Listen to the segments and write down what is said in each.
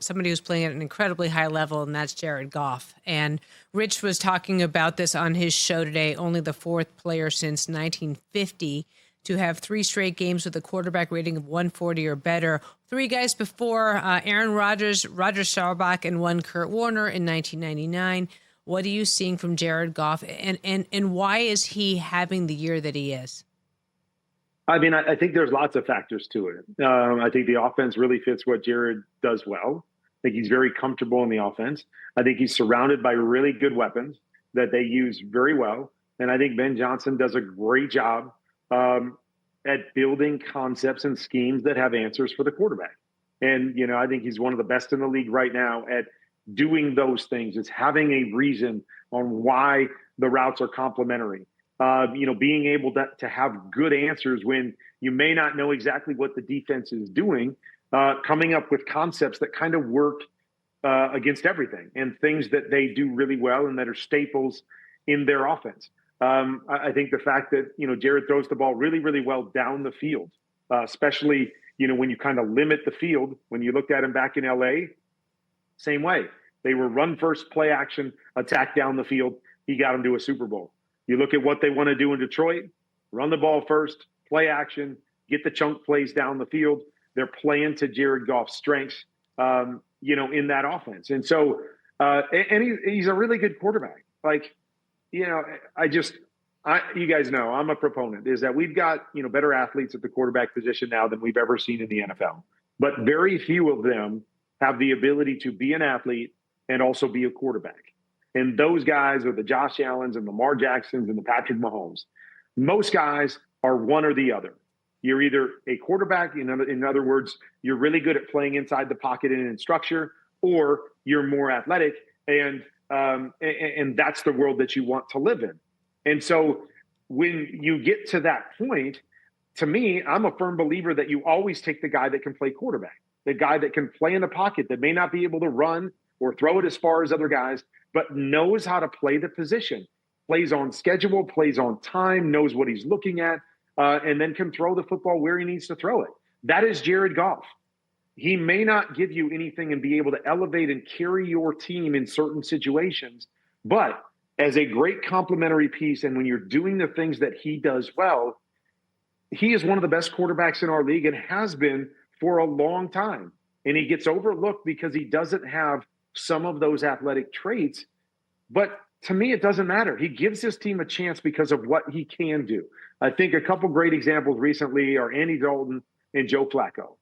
somebody who's playing at an incredibly high level, and that's Jared Goff. And Rich was talking about this on his show today, only the fourth player since 1950 to have 3 straight games with a quarterback rating of 140 or better. 3 guys before, Aaron Rodgers, Roger Staubach, and 1 Kurt Warner in 1999. What are you seeing from Jared Goff, and why is he having the year that he is? I mean, I think there's lots of factors to it. I think the offense really fits what Jared does well. I think he's very comfortable in the offense. I think he's surrounded by really good weapons that they use very well. And I think Ben Johnson does a great job at building concepts and schemes that have answers for the quarterback. And, I think he's one of the best in the league right now at doing those things. It's having a reason on why the routes are complementary. Being able to have good answers when you may not know exactly what the defense is doing, coming up with concepts that kind of work against everything and things that they do really well and that are staples in their offense. I think the fact that, Jared throws the ball really, really well down the field, especially, when you kind of limit the field. When you looked at him back in LA, same way. They were run first, play action, attack down the field. He got them to a Super Bowl. You look at what they want to do in Detroit, run the ball first, play action, get the chunk plays down the field. They're playing to Jared Goff's strengths, in that offense. And so, he's a really good quarterback. You guys know I'm a proponent is that we've got, better athletes at the quarterback position now than we've ever seen in the NFL. But very few of them have the ability to be an athlete and also be a quarterback. And those guys are the Josh Allens and Lamar Jacksons and the Patrick Mahomes. Most guys are one or the other. You're either a quarterback, in other words, you're really good at playing inside the pocket and in structure, or you're more athletic, and that's the world that you want to live in. And so when you get to that point, to me, I'm a firm believer that you always take the guy that can play quarterback, the guy that can play in the pocket, that may not be able to run or throw it as far as other guys, but knows how to play the position, plays on schedule, plays on time, knows what he's looking at, and then can throw the football where he needs to throw it. That is Jared Goff. He may not give you anything and be able to elevate and carry your team in certain situations, but as a great complementary piece, and when you're doing the things that he does well, he is one of the best quarterbacks in our league and has been for a long time. And he gets overlooked because he doesn't have some of those athletic traits. But to me, it doesn't matter. He gives his team a chance because of what he can do. I think a couple great examples recently are Andy Dalton and Joe Flacco,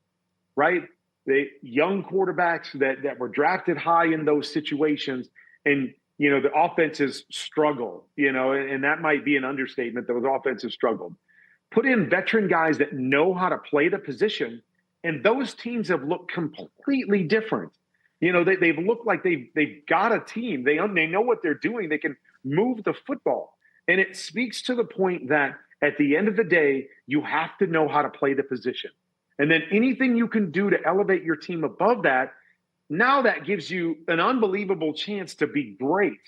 right? The young quarterbacks that were drafted high in those situations. And, the offenses struggle, and that might be an understatement. Those offenses struggled. Put in veteran guys that know how to play the position, and those teams have looked completely different. They've looked like they've got a team. They know what they're doing. They can move the football. And it speaks to the point that at the end of the day, you have to know how to play the position. And then anything you can do to elevate your team above that, now that gives you an unbelievable chance to be great.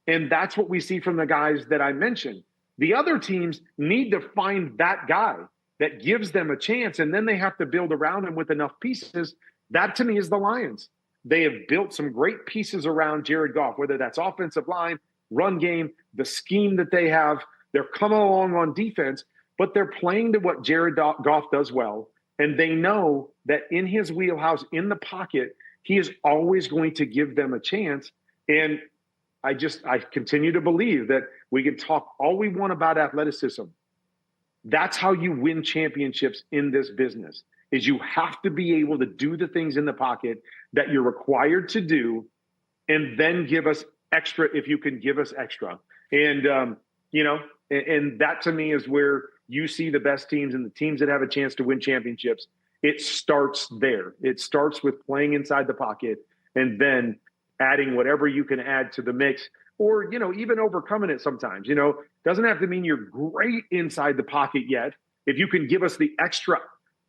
And that's what we see from the guys that I mentioned. The other teams need to find that guy that gives them a chance, and then they have to build around him with enough pieces. That, to me, is the Lions. They have built some great pieces around Jared Goff, whether that's offensive line, run game, the scheme that they have. They're coming along on defense, but they're playing to what Jared Goff does well. And they know that in his wheelhouse, in the pocket, he is always going to give them a chance. And I continue to believe that we can talk all we want about athleticism. That's how you win championships in this business, is you have to be able to do the things in the pocket that you're required to do, and then give us extra if you can give us extra. And, and that to me is where you see the best teams and the teams that have a chance to win championships. It starts there. It starts with playing inside the pocket and then adding whatever you can add to the mix, or, even overcoming it sometimes. Doesn't have to mean you're great inside the pocket yet. If you can give us the extra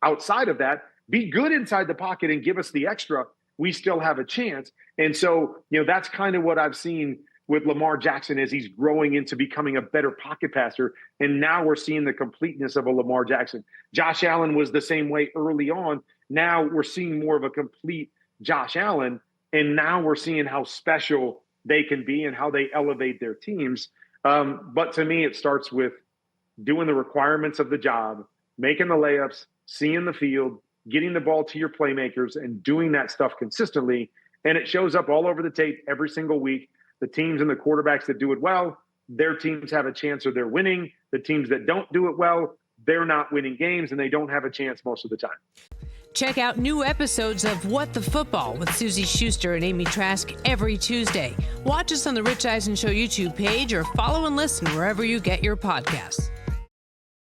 outside of that, be good inside the pocket and give us the extra, we still have a chance. And so, that's kind of what I've seen with Lamar Jackson as he's growing into becoming a better pocket passer. And now we're seeing the completeness of a Lamar Jackson. Josh Allen was the same way early on. Now we're seeing more of a complete Josh Allen. And now we're seeing how special they can be and how they elevate their teams. But to me, it starts with doing the requirements of the job, making the layups, seeing the field, getting the ball to your playmakers, and doing that stuff consistently. And it shows up all over the tape every single week. The teams and the quarterbacks that do it well, their teams have a chance or they're winning. The teams that don't do it well, they're not winning games and they don't have a chance most of the time. Check out new episodes of What the Football with Suzy Shuster and Amy Trask every Tuesday. Watch us on the Rich Eisen Show YouTube page or follow and listen wherever you get your podcasts.